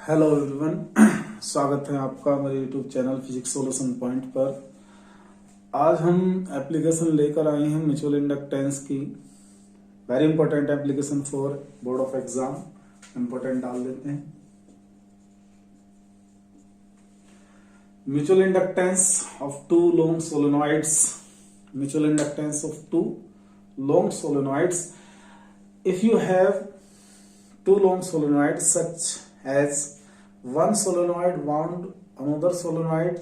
Hello everyone. स्वागत है आपका मेरे YouTube channel physics solution point पर। आज हम एप्लीकेशन लेकर आए हैं म्यूचुअल इंडक्टेंस की। Very important application for board of exam. Important डाल देते हैं। Mutual inductance of two long solenoids. Mutual inductance of two long solenoids. If you have two long solenoids such as one solenoid wound another solenoid,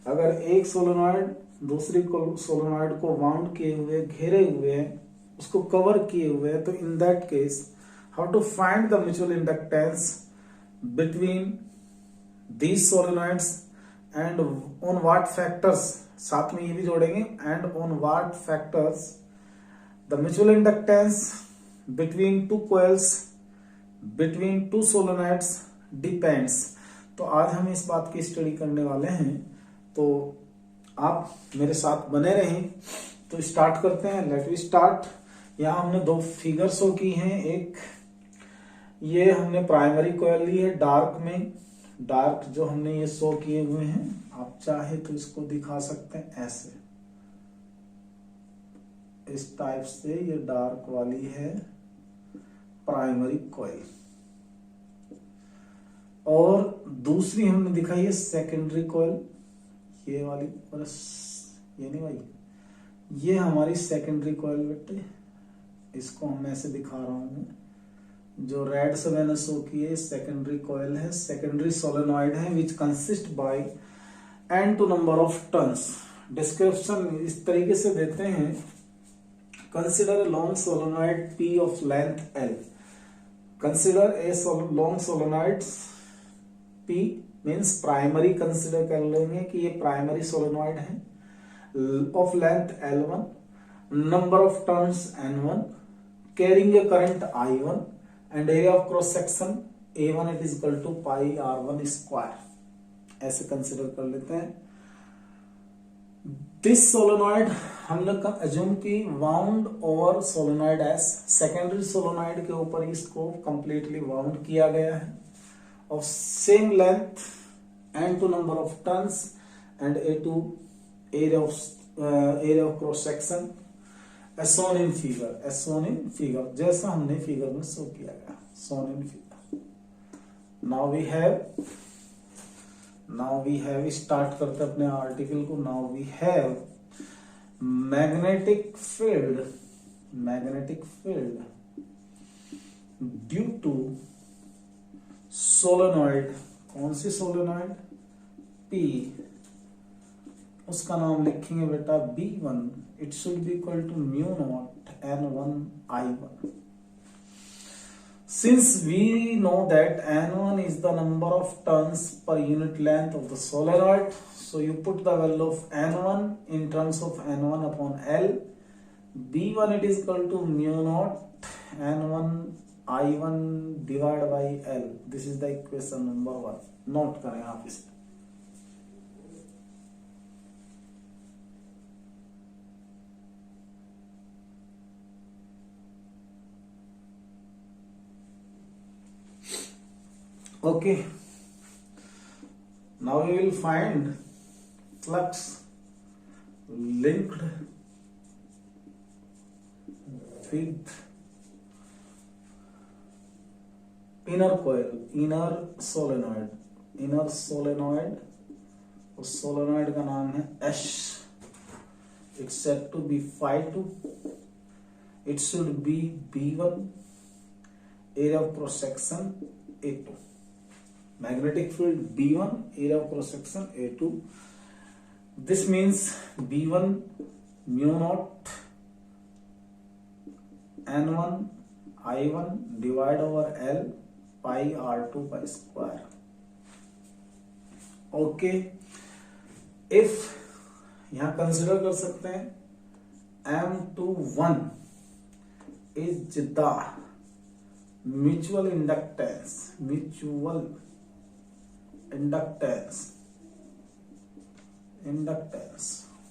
अगर एक solenoid दूसरी solenoid को wound किए हुए घेरे हुए हैं, उसको कवर किए हुए हैं, तो in that case how to find the mutual inductance between these solenoids and on what factors, साथ में ये भी जोड़ेंगे, and on what factors the mutual inductance between two coils between two solenoids depends. तो आज हम इस बात की स्टडी करने वाले हैं, तो आप मेरे साथ बने रहें। तो स्टार्ट करते हैं। Let we start. यहाँ हमने दो फिगर शो की हैं। एक ये हमने प्राइमरी कॉइल ली है डार्क में, डार्क जो हमने ये शो किए हुए हैं। आप चाहे तो इसको दिखा सकते हैं ऐसे, इस टाइप से। ये डार्क वाली है प्राइमरी कॉइल, और दूसरी हमने दिखाई है सेकेंडरी कॉइल, ये वाली। और ये नहीं भाई, ये हमारी सेकेंडरी कॉइल बेटे। इसको हम ऐसे दिखा रहा हूं। जो रेड से मैंने शो की है सेकेंडरी कॉइल है, सेकेंडरी सोलेनॉइड है, which consist by n2 number of turns. Description इस तरीके से देते हैं। Consider long solenoid P of length L. Consider a long solenoid P means primary consider कर लेंगे कि ये प्राइमरी सोलेनॉइड है, of length L1, number of turns N1, carrying a current I1 and area of cross section A1 it is equal to pi R1 square. ऐसे consider कर लेते हैं। This solenoid हमने एज्यूम की wound over solenoid S, secondary solenoid के ऊपर इसको completely wound किया गया है, of same length n2 number of turns and A2 area of cross section as shown in figure, जैसा हमने फिगर में शो किया गया, shown in figure. Now we have start करते अपने आर्टिकल को। Now we have magnetic field due to solenoid। कौन सी solenoid? P। उसका नाम लिखेंगे बेटा B1। It should be equal to mu not N1 I1। Since we know that N1 is the number of turns per unit length of the solenoid, so you put the value of N1 in terms of N1 upon L. B1 it is equal to mu naught N1 I1 divided by L. This is the equation number 1. Note करें आप इसे। Okay, now we will find flux linked with inner coil, inner solenoid। उस solenoid का नाम है S। It's said to be phi2। It should be B1, area of cross section A2। Magnetic field B1, area of cross section A2. This means B1 mu naught N1 I1 divide over L pi R2 by square. Okay, if यहां consider कर सकते हैं M21 is the mutual inductance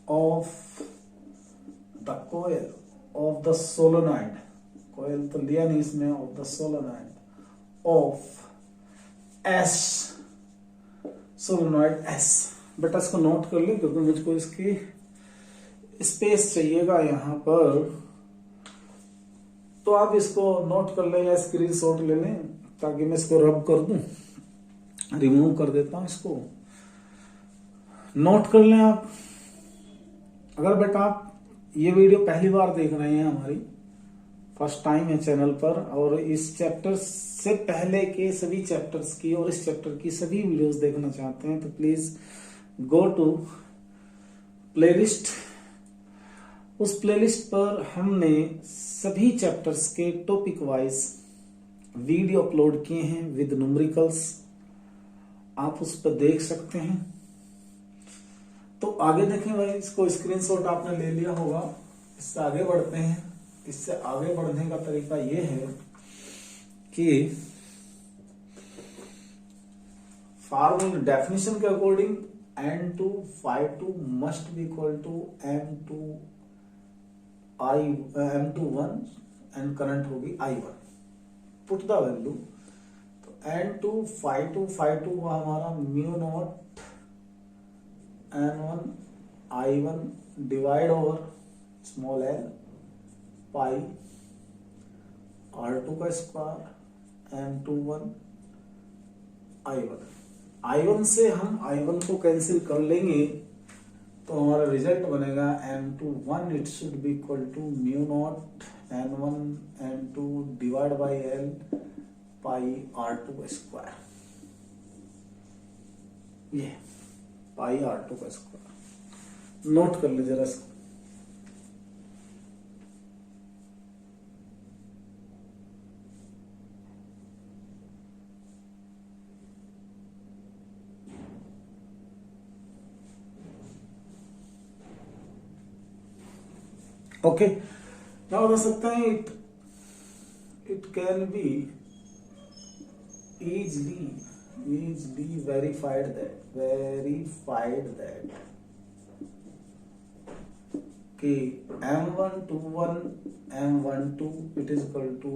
of the coil of the solenoid। coil तो लिया नहीं इसमें, of the solenoid of S solenoid S. बेटा इसको नोट कर ले क्योंकि मुझको इसकी स्पेस चाहिएगा यहाँ पर, तो आप इसको नोट कर लें या स्क्रीन शॉट ले लें ताकि मैं इसको रब कर दूं। रिमूव कर देता हूं इसको, नोट कर लें आप। अगर बेटा आप ये वीडियो पहली बार देख रहे हैं, हमारी फर्स्ट टाइम है चैनल पर, और इस चैप्टर से पहले के सभी चैप्टर्स की और इस चैप्टर की सभी वीडियोस देखना चाहते हैं, तो प्लीज गो टू प्लेलिस्ट। उस प्लेलिस्ट पर हमने सभी चैप्टर्स के टॉपिक वाइज वीडियो अपलोड किए हैं विद न्यूमेरिकल्स, आप उस पर देख सकते हैं। तो आगे देखें भाई, इसको स्क्रीनशॉट आपने ले लिया होगा। इससे आगे बढ़ते हैं। इससे आगे बढ़ने का तरीका यह है कि फार्मूला डेफिनेशन के according N2 phi2 must be equal to M21 and current होगी I1। पुट द वैल्यू, तो N2 phi2 हुआ हमारा mu not N1 I1 divide over small l pi R2 का स्क्वायर M21 I1 से हम I1 को cancel कर लेंगे तो हमारा रिजल्ट बनेगा M21 it should be equal to mu not N1 N2 divide by L pi R2 का स्क्वायर। ये पाई R2 का स्क्वायर नोट कर ले जरा इसको। ओके, क्या बता सकते हैं? It can be easily verified that कि M121 M12 it is equal to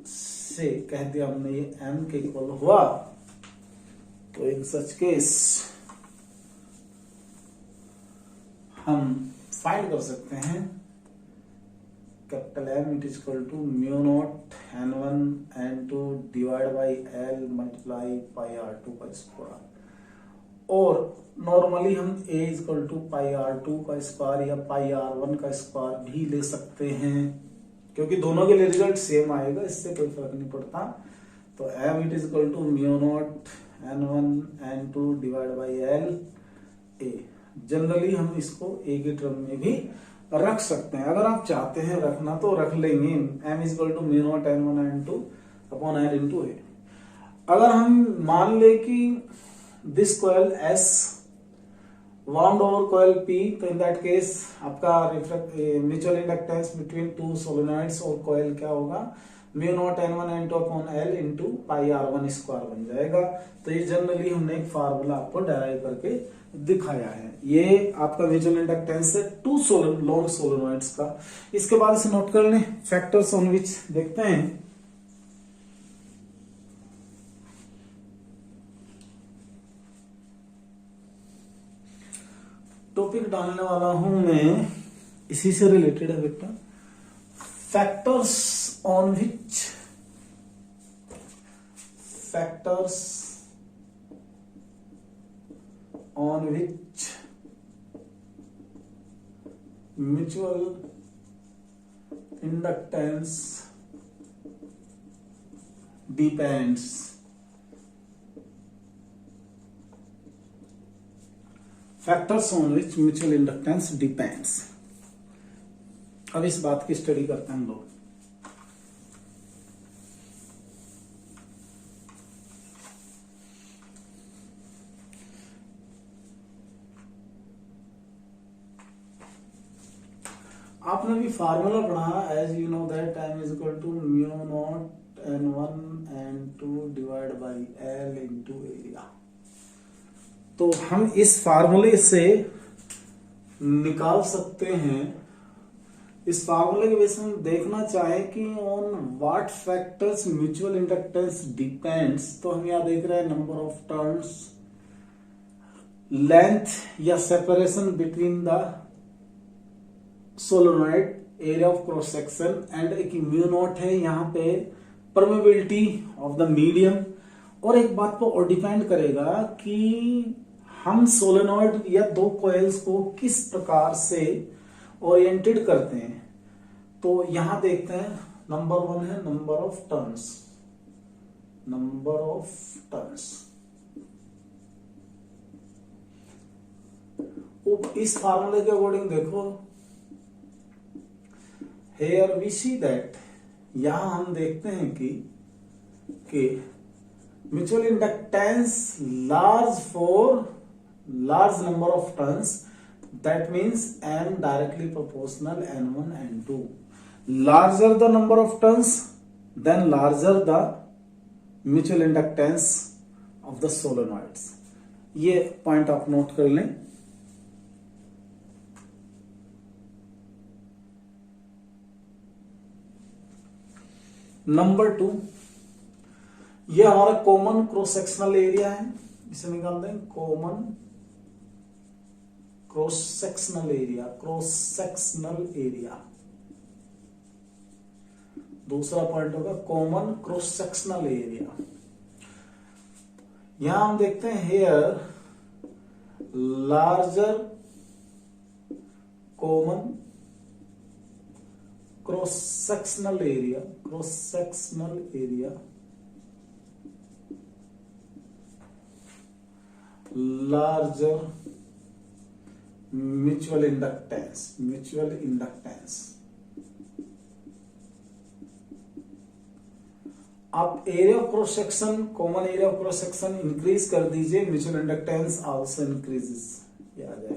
से कह दिया हमने ये M के इक्वल हुआ, तो इन सच केस हम फाइंड कर सकते हैं capital M it is equal to mu not N1 N2 divide by L multiply pi R2 का स्क्वायर। और नॉर्मली हम A is equal to pi R2 का स्क्वायर या पाई R1 का स्क्वायर भी ले सकते हैं, क्योंकि दोनों के लिए रिजल्ट सेम आएगा, इससे कोई फर्क नहीं पड़ता। तो M it is equal to mu not N1 N2 divide by L A। Generally हम इसको A के टर्म में भी रख सकते हैं, अगर आप चाहते हैं रखना तो रख लेंगे। M is equal to mu not N1 N2 upon L into A। अगर हम मान ले कि this coil S wound over coil P, तो इन दैट केस आपका mutual inductance between two solenoids और कॉइल क्या होगा? Mu not N1 N2 upon L into pi R1 square बन जाएगा। तो ये जनरली हमने एक फार्मूला आपको डेराइव करके दिखाया है। ये आपका म्यूचुअल इंडक्टेंस है टू लॉन्ग सोलेनॉइड्स का। इसके बाद इसे नोट कर लें। फैक्टर्स ऑन विच देखते हैं। टॉपिक डालने वाला हूं मैं, इसी से रिलेटेड है बेटा। Factors on which mutual inductance depends. Factors on which mutual inductance depends. अब इस बात की स्टडी करते हैं हम लोग। आपने भी फार्मूला पढ़ा, as you know that time is equal to mu not N1 N2 divide by L into area. तो हम इस फार्मूले से निकाल सकते हैं इस फार्मूले के बेस में हम देखना चाहें कि on what factors mutual inductance depends, तो हम यहाँ देख रहे हैं नंबर ऑफ टर्न्स, लेंथ या separation between the solenoid, area of cross section and एक म्यू नॉट है यहाँ पे परमेबिलिटी ऑफ द मीडियम। और एक बात पर और डिपेंड करेगा कि हम सोलेनॉइड या दो कॉइल्स को किस प्रकार से ओरिएंटेड करते हैं। तो यहां देखते हैं नंबर 1 है number of turns, number of turns. इस फार्मूले के अकॉर्डिंग देखो, हेयर वी सी दैट, यहां हम देखते हैं कि mutual inductance large for large number of turns, that means n directly proportional n1 n2, larger the number of turns then larger the mutual inductance of the solenoids। ये point आप note कर लें। Number 2, ये हमारा common cross sectional area है, इसे निकाल दें common cross sectional area, cross sectional area. दूसरा पॉइंट होगा कॉमन क्रॉस सेक्शनल एरिया। यहां हम देखते हैं here larger common cross sectional area, cross sectional area larger mutual inductance, mutual inductance. आप area of cross section, common area of cross section increase कर दीजिए, mutual inductance also increases, ये आ जाएगा।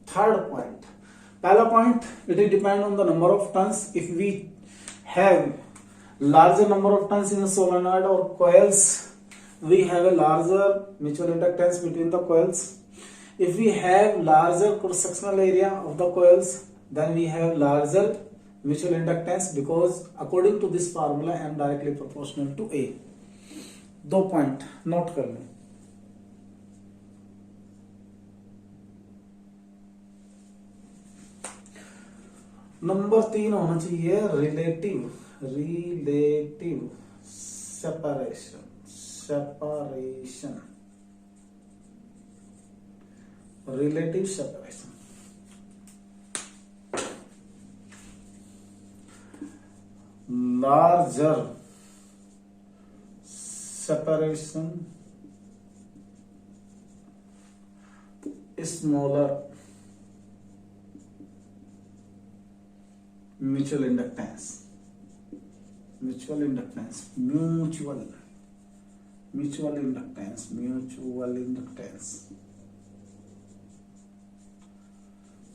थर्ड पॉइंट, पहला point, it is depend on the number of turns. If we have larger number of turns in solenoid और coils, we have a larger mutual inductance between the coils. If we have larger cross-sectional area of the coils, then we have larger mutual inductance, because according to this formula m directly proportional to A। दो point note कर लें। Number 3 होना चाहिए relative separation, relative separation। larger separation, smaller mutual inductance, mutual inductance, mutual inductance।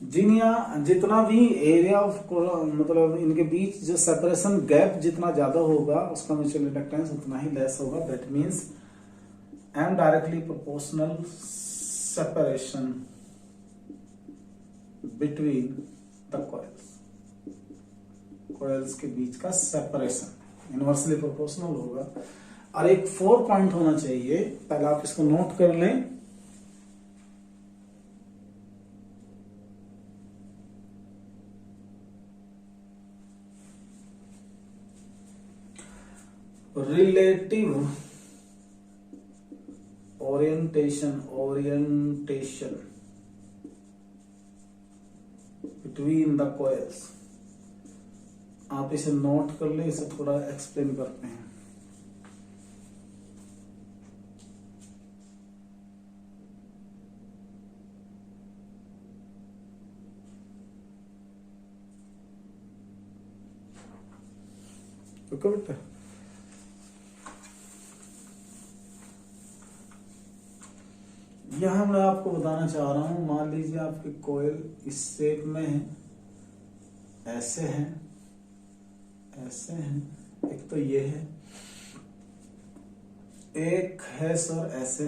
जितना भी area of मतलब इनके बीच जो सेपरेशन गैप जितना ज्यादा होगा उसका म्यूचुअल इंडक्टेंस उतना ही लेस होगा। That means M directly proportional separation between the coils के बीच का सेपरेशन इनवर्सली प्रोपोर्शनल होगा। और एक 4 पॉइंट होना चाहिए, पहले आप इसको नोट कर लें। Relative orientation between the coils. आप इसे नोट कर ले, इसे थोड़ा एक्सप्लेन करते हैं। ओके बेटा, यहां मैं आपको बताना चाह रहा हूं, मान लीजिए आपके कॉइल इस शेप में है, ऐसे हैं, ऐसे हैं, एक तो ये है, एक है सर ऐसे,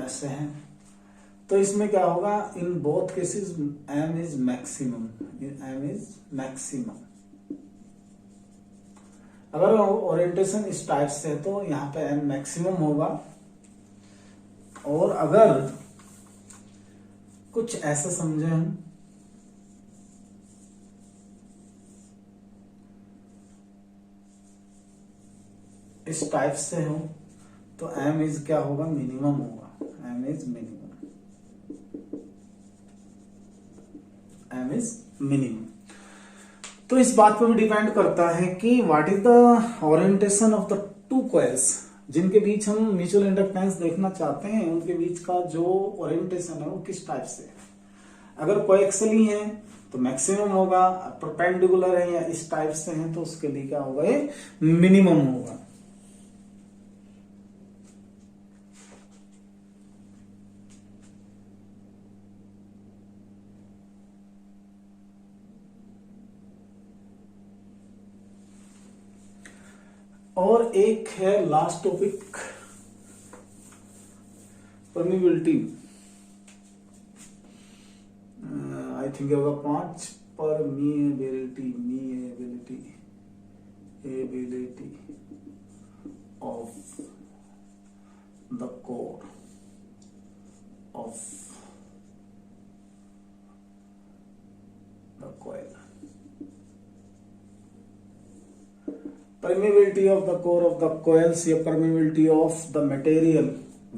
ऐसे हैं, तो इसमें क्या होगा, in both cases m is maximum, m is maximum. अगर ओरिएंटेशन इस टाइप से है तो यहाँ पे m मैक्सिमम होगा, और अगर कुछ ऐसा समझे हम, इस टाइप से हो, तो m इज क्या होगा, मिनिमम होगा, m is minimum, m is minimum. तो इस बात पर भी डिपेंड करता है कि what is the orientation of the two coils, जिनके बीच हम म्यूचुअल इंडक्टेंस देखना चाहते हैं, उनके बीच का जो ओरिएंटेशन है वो किस टाइप से है। अगर कोएक्सियली है तो मैक्सिमम होगा, परपेंडिकुलर है या इस टाइप से है तो उसके लिए क्या होगा, ये मिनिमम होगा। और एक है last topic, permeability, I think होगा 5, permeability, ability of the core of the coil. Permeability of the core of the coils या permeability of the material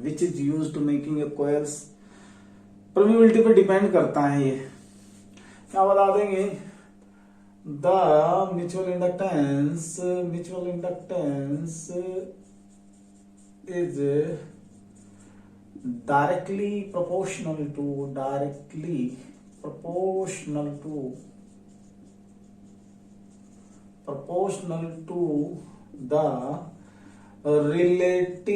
which is used to making a coils, permeability पे depend करता है। ये क्या बता देंगे, the mutual inductance is directly proportional to the relative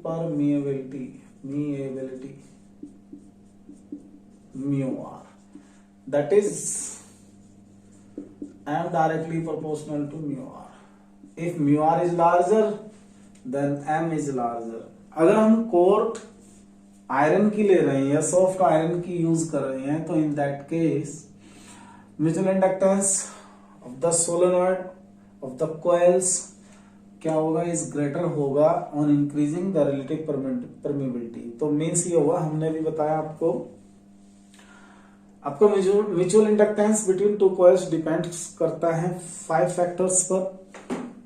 permeability mu r, that is m directly proportional to mu r. If mu r is larger then m is larger. अगर हम core iron की ले रहे हैं या soft iron की use कर रहे हैं तो in that case mutual inductance of the solenoid of the coils क्या होगा, इज ग्रेटर होगा on increasing the relative permeability. तो मीन्स ये होगा, हमने भी बताया आपको mutual inductance between two coils depend करता है 5 फैक्टर्स पर।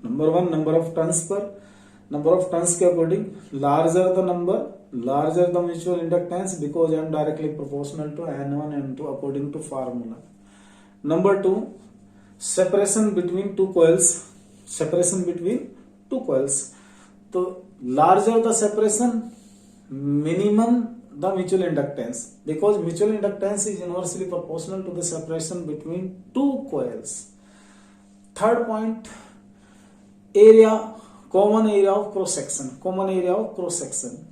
नंबर 1 नंबर ऑफ टर्न्स पर, नंबर ऑफ टर्न्स के according larger the number, larger the mutual inductance because m directly proportional to n1 and n2 according to formula. Number 2, separation between two coils, तो larger the separation, minimum the mutual inductance, because mutual inductance is inversely proportional to the separation between two coils. Third point, common area of cross section.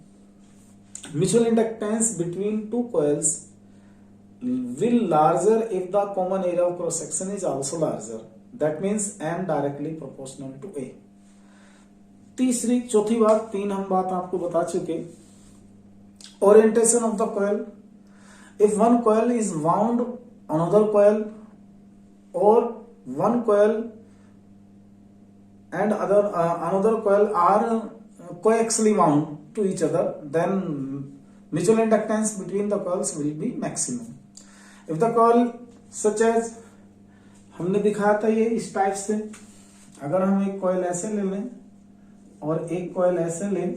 Mutual inductance between two coils will larger if the common area of cross section is also larger. That means m directly proportional to a. चौथी बात, 3 हम बात आपको बता चुके। Orientation of the coil. If one coil is wound another coil or one coil and another coil are coaxially wound to each other, then mutual inductance between the coils will be maximum. If the coil such as हमने दिखाया था ये इस type से, अगर हम एक coil ऐसे ले लें और एक कॉइल ऐसे लें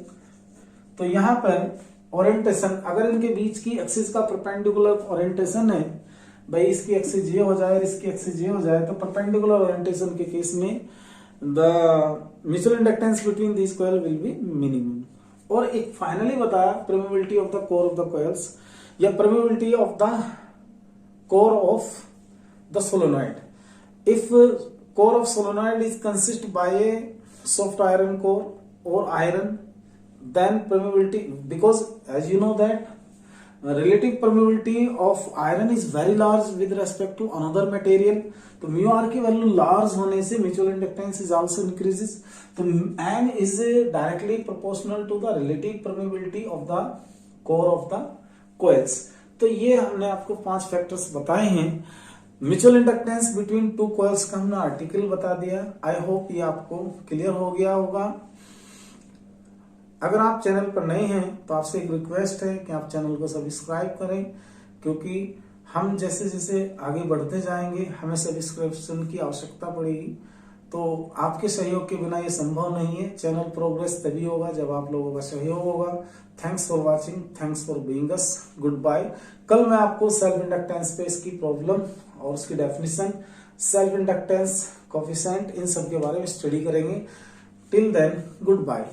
तो यहाँ पर ओरिएंटेशन, अगर इनके बीच की एक्सिस का परपेंडिकुलर ओरिएंटेशन है, भाई इसकी एक्सिस ये हो जाए और इसकी एक्सिस ये हो जाए, तो परपेंडिकुलर ओरिएंटेशन के केस में the mutual inductance between this coil will be minimum. और एक फाइनली बताया permeability of the core of the coils या permeability of the core of the solenoid. If core of solenoid is consist by a soft iron core और iron, then permeability, because as you know that relative permeability of iron is very large with respect to another material. तो mu r की value large होने से mutual inductance is also increases. तो N is directly proportional to the relative permeability of the core of द कोयल्स। तो ये हमने आपको 5 फैक्टर्स बताए हैं। Mutual inductance between two coils का हमने आर्टिकल बता दिया। आई होप ये आपको क्लियर हो गया होगा। अगर आप चैनल पर नए हैं तो आपसे एक रिक्वेस्ट है कि आप चैनल को सब्सक्राइब करें, क्योंकि हम जैसे जैसे आगे बढ़ते जाएंगे हमें सब्सक्रिप्शन की आवश्यकता पड़ेगी। तो आपके सहयोग के बिना ये संभव नहीं है। चैनल प्रोग्रेस तभी होगा जब आप लोगों का सहयोग होगा। Thanks for watching, thanks for being us, good bye. कल मैं आपको सेल्फ इंडक्टेंस पे इसकी प्रॉब्लम और उसकी डेफिनेशन, सेल्फ इंडक्टेंस, कोफिशिएंट, इन सब के बारे में स्टडी करेंगे। Till then good bye.